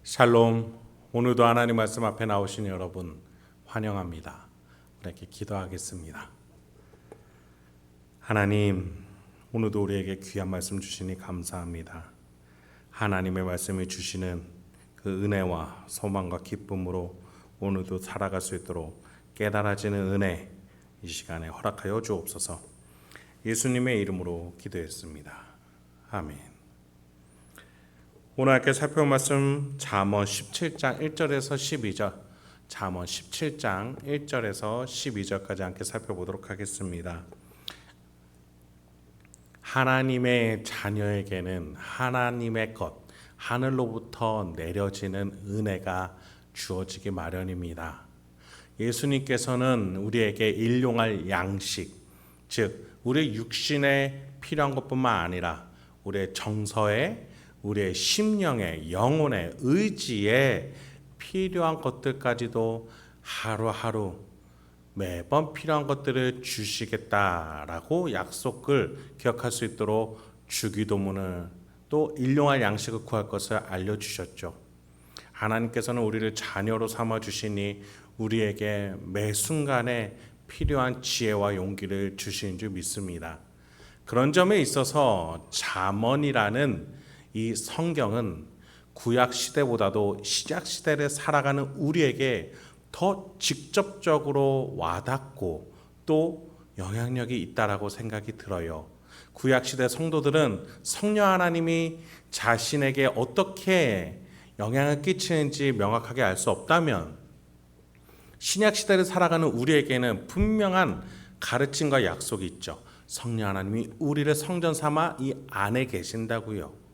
샬롬. 오늘도 하나님 말씀 앞에 나오신 여러분 환영합니다. 우리에게 기도하겠습니다. 하나님, 오늘도 우리에게 귀한 말씀 주시니 감사합니다. 하나님의 말씀이 주시는 그 은혜와 소망과 기쁨으로 오늘도 살아갈 수 있도록 깨달아지는 은혜 이 시간에 허락하여 주옵소서. 예수님의 이름으로 기도했습니다. 아멘. 오늘 함께 살펴볼 말씀 잠언 17장 1절에서 12절, 잠언 17장 1절에서 12절까지 함께 살펴보도록 하겠습니다. 하나님의 자녀에게는 하나님의 것, 하늘로부터 내려지는 은혜가 주어지기 마련입니다. 예수님께서는 우리에게 일용할 양식, 즉 우리 육신에 필요한 것뿐만 아니라 우리의 정서에, 우리의 심령에, 영혼의 의지에 필요한 것들까지도 하루하루 매번 필요한 것들을 주시겠다라고 약속을 기억할 수 있도록 주기도문을 또 일용할 양식을 구할 것을 알려주셨죠. 하나님께서는 우리를 자녀로 삼아주시니 우리에게 매 순간에 필요한 지혜와 용기를 주시는 줄 믿습니다. 그런 점에 있어서 잠언이라는 이 성경은 구약 시대보다도 신약 시대를 살아가는 우리에게 더 직접적으로 와닿고 또 영향력이 있다라고 생각이 들어요. 구약 시대 성도들은 성령 하나님이 자신에게 어떻게 영향을 끼치는지 명확하게 알 수 없다면 신약 시대를 살아가는 우리에게는 분명한 가르침과 약속이 있죠. 성령 하나님이 우리를 성전 삼아 이 안에 계신다고요.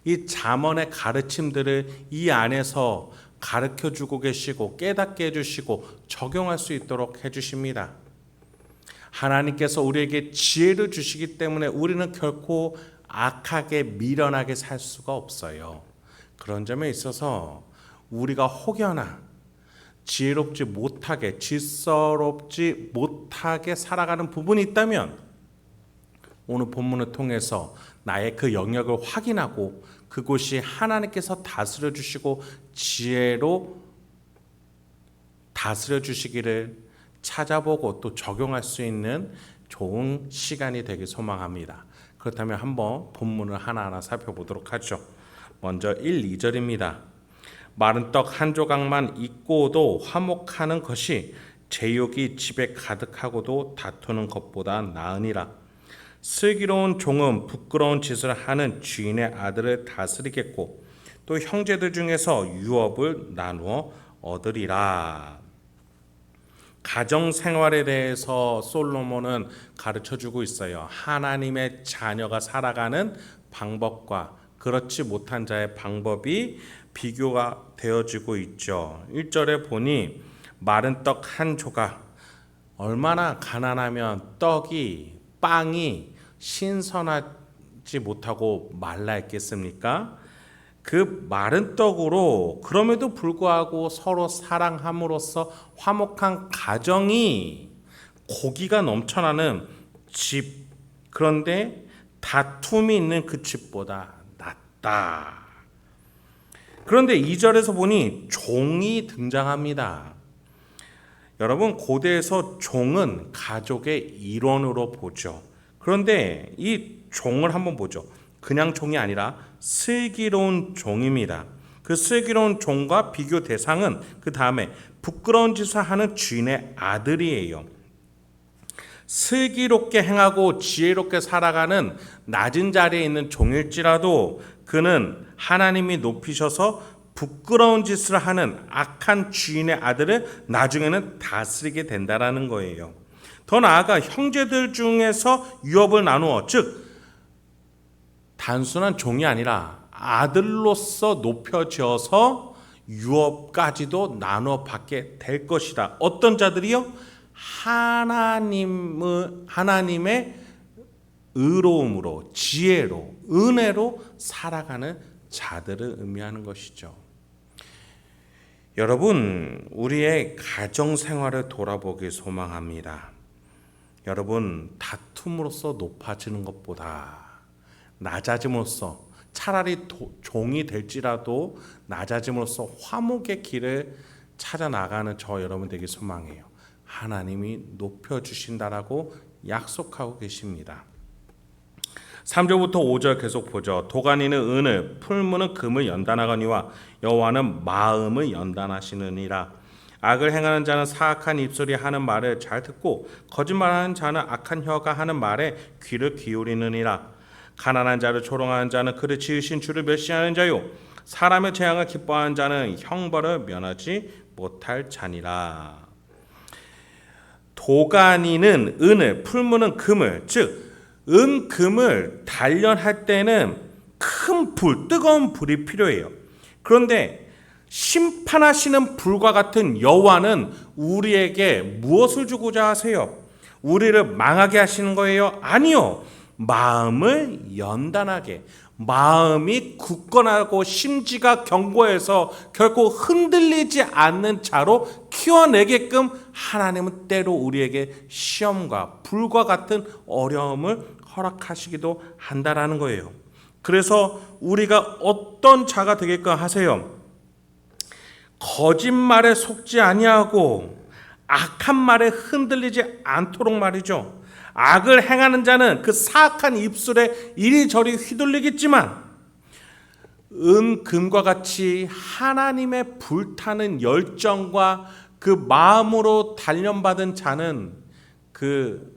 이 잠언의 가르침들을 이 안에서 가르쳐주고 계시고 깨닫게 해주시고 적용할 수 있도록 해주십니다. 하나님께서 우리에게 지혜를 주시기 때문에 우리는 결코 악하게 미련하게 살 수가 없어요. 그런 점에 있어서 우리가 혹여나 지혜롭지 못하게, 질서롭지 못하게 살아가는 부분이 있다면 오늘 본문을 통해서 나의 그 영역을 확인하고 그곳이 하나님께서 다스려 주시고 지혜로 다스려 주시기를 찾아보고 또 적용할 수 있는 좋은 시간이 되길 소망합니다. 그렇다면 한번 본문을 하나하나 살펴보도록 하죠. 먼저 1, 2절입니다. 마른 떡 한 조각만 있고도 화목하는 것이 제욕이 집에 가득하고도 다투는 것보다 나으니라. 슬기로운 종은 부끄러운 짓을 하는 주인의 아들을 다스리겠고 또 형제들 중에서 유업을 나누어 얻으리라. 가정생활에 대해서 솔로몬은 가르쳐주고 있어요. 하나님의 자녀가 살아가는 방법과 그렇지 못한 자의 방법이 비교가 되어지고 있죠. 1절에 보니 마른 떡 한 조각, 얼마나 가난하면 빵이 신선하지 못하고 말라 있겠습니까? 그 마른 떡으로 그럼에도 불구하고 서로 사랑함으로써 화목한 가정이 고기가 넘쳐나는 집, 그런데 다툼이 있는 그 집보다 낫다. 그런데 2절에서 보니 종이 등장합니다. 여러분, 고대에서 종은 가족의 일원으로 보죠. 그런데 이 종을 한번 보죠. 그냥 종이 아니라 슬기로운 종입니다. 그 슬기로운 종과 비교 대상은 그 다음에 부끄러운 짓을 하는 주인의 아들이에요. 슬기롭게 행하고 지혜롭게 살아가는 낮은 자리에 있는 종일지라도 그는 하나님이 높이셔서 부끄러운 짓을 하는 악한 주인의 아들을 나중에는 다스리게 된다라는 거예요. 더 나아가 형제들 중에서 유업을 나누어, 즉 단순한 종이 아니라 아들로서 높여져서 유업까지도 나누어 받게 될 것이다. 어떤 자들이요? 하나님의 의로움으로, 지혜로, 은혜로 살아가는 자들을 의미하는 것이죠. 여러분, 우리의 가정생활을 돌아보길 소망합니다. 여러분, 다툼으로써 높아지는 것보다 낮아짐으로써 차라리 종이 될지라도 낮아짐으로써 화목의 길을 찾아 나가는 저 여러분 되기 소망해요. 하나님이 높여주신다라고 약속하고 계십니다. 3절부터 5절 계속 보죠. 도가니는 은을, 풀무는 금을 연단하거니와 여호와는 마음을 연단하시느니라. 악을 행하는 자는 사악한 입술이 하는 말을 잘 듣고 거짓말하는 자는 악한 혀가 하는 말에 귀를 기울이느니라. 가난한 자를 조롱하는 자는 그를 지으신 주를 멸시하는 자요, 사람의 재앙을 기뻐하는 자는 형벌을 면하지 못할 자니라. 도가니는 은을, 풀무는 금을, 즉 금을 단련할 때는 큰 불, 뜨거운 불이 필요해요. 그런데 심판하시는 불과 같은 여호와는 우리에게 무엇을 주고자 하세요? 우리를 망하게 하시는 거예요? 아니요. 마음을 연단하게, 마음이 굳건하고 심지가 견고해서 결코 흔들리지 않는 자로 키워내게끔 하나님은 때로 우리에게 시험과 불과 같은 어려움을 허락하시기도 한다라는 거예요. 그래서 우리가 어떤 자가 되게끔 하세요? 거짓말에 속지 아니하고 악한 말에 흔들리지 않도록 말이죠. 악을 행하는 자는 그 사악한 입술에 이리저리 휘둘리겠지만 금과 같이 하나님의 불타는 열정과 그 마음으로 단련받은 자는 그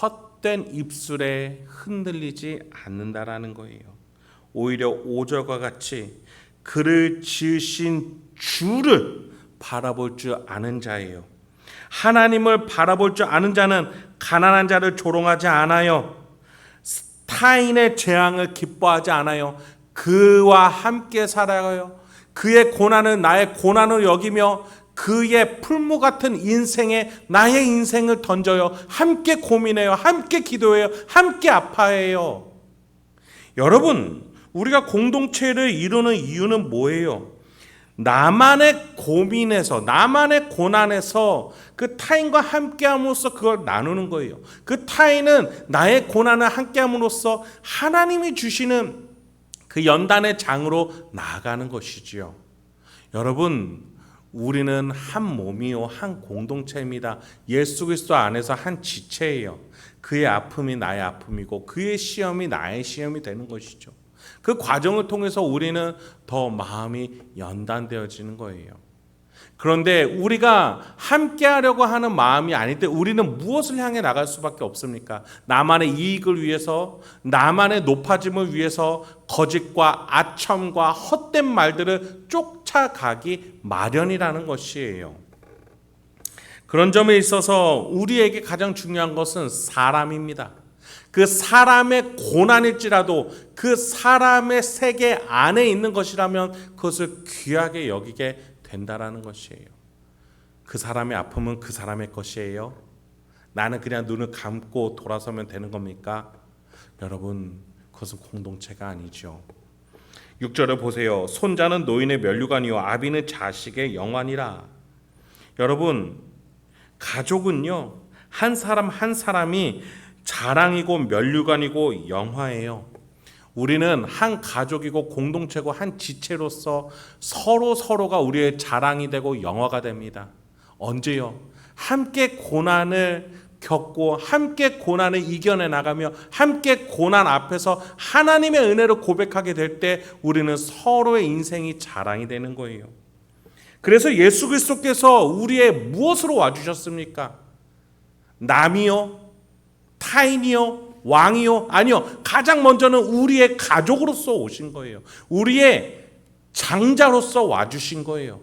헛된 입술에 흔들리지 않는다라는 거예요. 오히려 5절과 같이 그를 지으신 주를 바라볼 줄 아는 자예요. 하나님을 바라볼 줄 아는 자는 가난한 자를 조롱하지 않아요. 타인의 재앙을 기뻐하지 않아요. 그와 함께 살아가요. 그의 고난을 나의 고난으로 여기며 그의 풀무 같은 인생에 나의 인생을 던져요. 함께 고민해요. 함께 기도해요. 함께 아파해요. 여러분, 우리가 공동체를 이루는 이유는 뭐예요? 나만의 고민에서, 나만의 고난에서 그 타인과 함께함으로써 그걸 나누는 거예요. 그 타인은 나의 고난을 함께함으로써 하나님이 주시는 그 연단의 장으로 나아가는 것이지요. 여러분, 우리는 한 몸이요, 한 공동체입니다. 예수 그리스도 안에서 한 지체예요. 그의 아픔이 나의 아픔이고 그의 시험이 나의 시험이 되는 것이죠. 그 과정을 통해서 우리는 더 마음이 연단되어지는 거예요. 그런데 우리가 함께 하려고 하는 마음이 아닐 때 우리는 무엇을 향해 나갈 수밖에 없습니까? 나만의 이익을 위해서, 나만의 높아짐을 위해서 거짓과 아첨과 헛된 말들을 쫓아가기 마련이라는 것이에요. 그런 점에 있어서 우리에게 가장 중요한 것은 사람입니다. 그 사람의 고난일지라도 그 사람의 세계 안에 있는 것이라면 그것을 귀하게 여기게 된다라는 것이에요. 그 사람의 아픔은 그 사람의 것이에요. 나는 그냥 눈을 감고 돌아서면 되는 겁니까? 여러분, 그것은 공동체가 아니죠. 6절을 보세요. 손자는 노인의 면류관이요 아비는 자식의 영환이라. 여러분, 가족은요, 한 사람 한 사람이 자랑이고 면류관이고 영화예요. 우리는 한 가족이고 공동체고 한 지체로서 서로가 우리의 자랑이 되고 영화가 됩니다. 언제요? 함께 고난을 겪고 함께 고난을 이겨내 나가며 함께 고난 앞에서 하나님의 은혜를 고백하게 될 때 우리는 서로의 인생이 자랑이 되는 거예요. 그래서 예수 그리스도께서 우리의 무엇으로 와주셨습니까? 남이요? 타인이요? 왕이요? 아니요. 가장 먼저는 우리의 가족으로서 오신 거예요. 우리의 장자로서 와주신 거예요.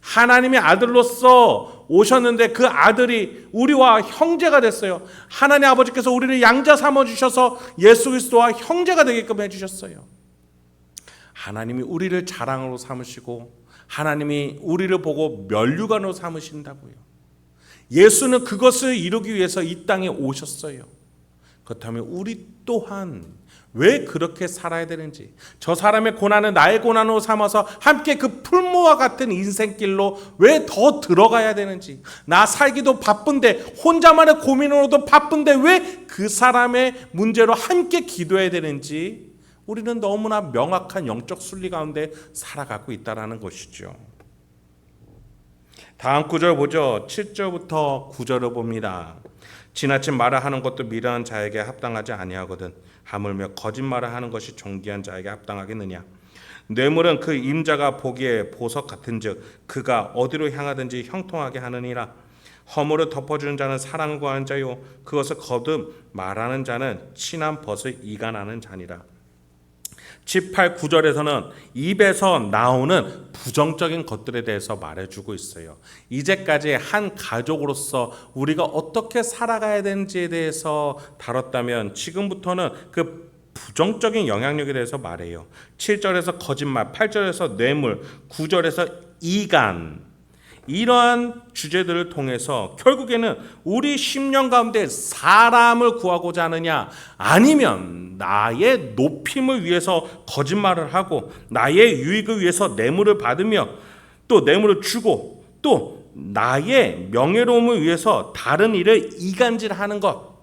하나님의 아들로서 오셨는데 그 아들이 우리와 형제가 됐어요. 하나님 아버지께서 우리를 양자 삼아주셔서 예수 그리스도와 형제가 되게끔 해주셨어요. 하나님이 우리를 자랑으로 삼으시고 하나님이 우리를 보고 면류관으로 삼으신다고요. 예수는 그것을 이루기 위해서 이 땅에 오셨어요. 그렇다면 우리 또한 왜 그렇게 살아야 되는지, 저 사람의 고난을 나의 고난으로 삼아서 함께 그 풀무와 같은 인생길로 왜 더 들어가야 되는지, 나 살기도 바쁜데 혼자만의 고민으로도 바쁜데 왜 그 사람의 문제로 함께 기도해야 되는지 우리는 너무나 명확한 영적 순리 가운데 살아가고 있다는 것이죠. 다음 구절 보죠. 7절부터 9절을 봅니다. 지나친 말을 하는 것도 미련한 자에게 합당하지 아니하거든 하물며 거짓말을 하는 것이 존귀한 자에게 합당하겠느냐. 뇌물은 그 임자가 보기에 보석 같은즉 그가 어디로 향하든지 형통하게 하느니라. 허물을 덮어주는 자는 사랑을 구하는 자요 그것을 거듭 말하는 자는 친한 벗을 이간하는 자니라. 7, 8, 9절에서는 입에서 나오는 부정적인 것들에 대해서 말해주고 있어요. 이제까지 한 가족으로서 우리가 어떻게 살아가야 되는지에 대해서 다뤘다면 지금부터는 그 부정적인 영향력에 대해서 말해요. 7절에서 거짓말, 8절에서 뇌물, 9절에서 이간, 이러한 주제들을 통해서 결국에는 우리 심령 가운데 사람을 구하고자 하느냐, 아니면 나의 높임을 위해서 거짓말을 하고 나의 유익을 위해서 뇌물을 받으며 또 뇌물을 주고 또 나의 명예로움을 위해서 다른 일을 이간질하는 것,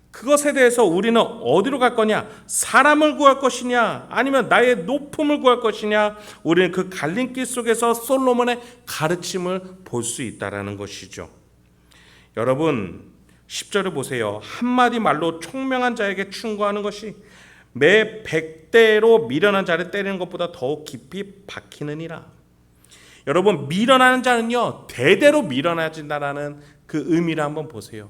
그것에 대해서 우리는 어디로 갈 거냐? 사람을 구할 것이냐? 아니면 나의 높음을 구할 것이냐? 우리는 그 갈림길 속에서 솔로몬의 가르침을 볼 수 있다는 것이죠. 여러분 10절을 보세요. 한마디 말로 총명한 자에게 충고하는 것이 매 100대로 미련한 자를 때리는 것보다 더욱 깊이 박히느니라. 여러분 미련하는 자는요 대대로 미련해진다라는 그 의미를 한번 보세요.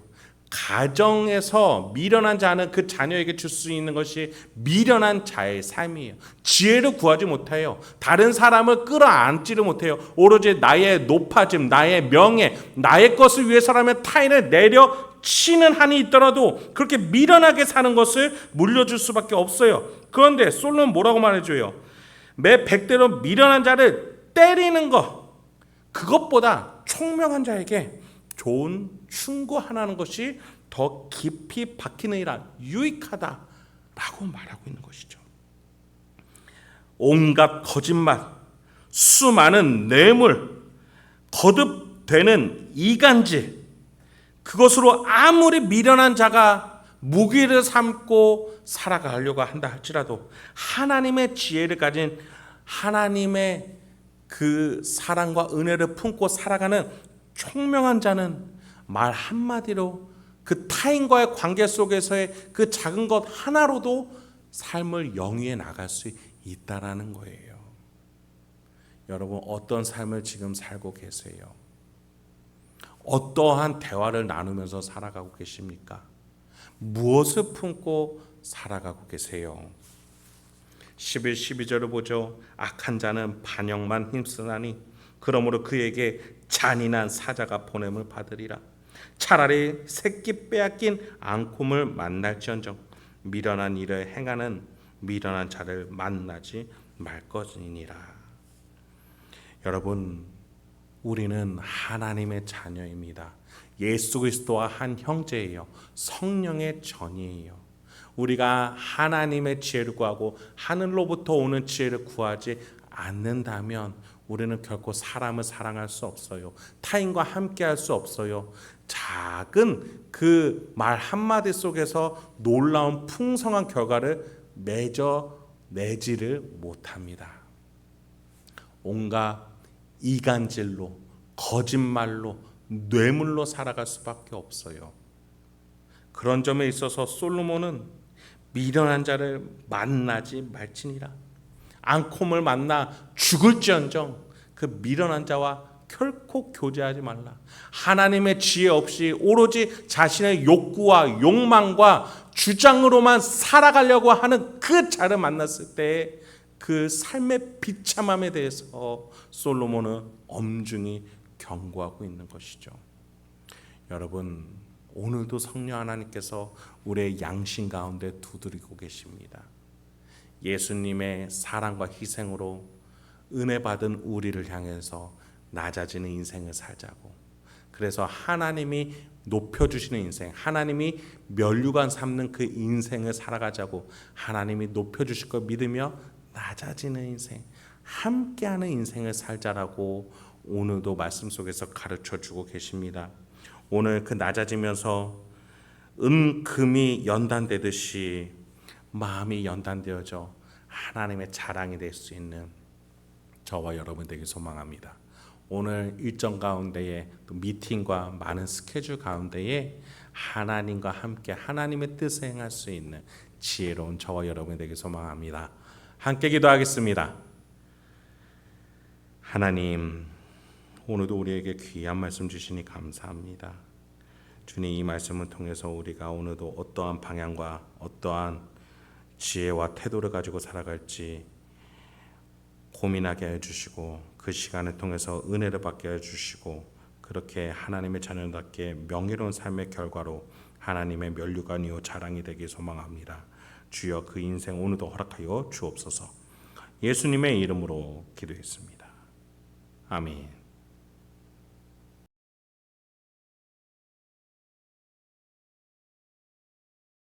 가정에서 미련한 자는 그 자녀에게 줄 수 있는 것이 미련한 자의 삶이에요. 지혜를 구하지 못해요. 다른 사람을 끌어안지를 못해요. 오로지 나의 높아짐, 나의 명예, 나의 것을 위해서라면 타인을 내려치는 한이 있더라도 그렇게 미련하게 사는 것을 물려줄 수밖에 없어요. 그런데 솔로몬 뭐라고 말해줘요? 매 100대로 미련한 자를 때리는 것, 그것보다 총명한 자에게 좋은 충고하는 것이 더 깊이 박히느니라, 유익하다라고 말하고 있는 것이죠. 온갖 거짓말, 수많은 뇌물, 거듭되는 이간질, 그것으로 아무리 미련한 자가 무기를 삼고 살아가려고 한다 할지라도 하나님의 지혜를 가진 하나님의 그 사랑과 은혜를 품고 살아가는 총명한 자는 말 한마디로 그 타인과의 관계 속에서의 그 작은 것 하나로도 삶을 영위해 나갈 수 있다라는 거예요. 여러분 어떤 삶을 지금 살고 계세요? 어떠한 대화를 나누면서 살아가고 계십니까? 무엇을 품고 살아가고 계세요? 11, 12절을 보죠. 악한 자는 반역만 힘쓰나니 그러므로 그에게 잔인한 사자가 보냄을 받으리라. 차라리 새끼 빼앗긴 앙콤을 만날지언정 미련한 일을 행하는 미련한 자를 만나지 말 것이니라. 여러분 우리는 하나님의 자녀입니다. 예수 그리스도와 한 형제예요. 성령의 전이에요. 우리가 하나님의 지혜를 구하고 하늘로부터 오는 지혜를 구하지 않는다면 우리는 결코 사람을 사랑할 수 없어요. 타인과 함께 할 수 없어요. 작은 그 말 한마디 속에서 놀라운 풍성한 결과를 맺어내지를 못합니다. 온갖 이간질로, 거짓말로, 뇌물로 살아갈 수밖에 없어요. 그런 점에 있어서 솔로몬은 미련한 자를 만나지 말지니라. 앙콤을 만나 죽을지언정 그 미련한 자와 결코 교제하지 말라. 하나님의 지혜 없이 오로지 자신의 욕구와 욕망과 주장으로만 살아가려고 하는 그 자를 만났을 때 그 삶의 비참함에 대해서 솔로몬은 엄중히 경고하고 있는 것이죠. 여러분 오늘도 성령 하나님께서 우리의 양심 가운데 두드리고 계십니다. 예수님의 사랑과 희생으로 은혜 받은 우리를 향해서 낮아지는 인생을 살자고, 그래서 하나님이 높여주시는 인생, 하나님이 면류관 삼는 그 인생을 살아가자고, 하나님이 높여주실 걸 믿으며 낮아지는 인생, 함께하는 인생을 살자라고 오늘도 말씀 속에서 가르쳐주고 계십니다. 오늘 그 낮아지면서 금이 연단되듯이 마음이 연단되어져 하나님의 자랑이 될 수 있는 저와 여러분 되길 소망합니다. 오늘 일정 가운데에 또 미팅과 많은 스케줄 가운데에 하나님과 함께 하나님의 뜻을 행할 수 있는 지혜로운 저와 여러분 되길 소망합니다. 함께 기도하겠습니다. 하나님, 오늘도 우리에게 귀한 말씀 주시니 감사합니다. 주님, 이 말씀을 통해서 우리가 오늘도 어떠한 방향과 어떠한 지혜와 태도를 가지고 살아갈지 고민하게 해주시고 그 시간을 통해서 은혜를 받게 해주시고 그렇게 하나님의 자녀답게 명예로운 삶의 결과로 하나님의 면류관이요 자랑이 되길 소망합니다. 주여 그 인생 오늘도 허락하여 주옵소서. 예수님의 이름으로 기도했습니다. 아멘.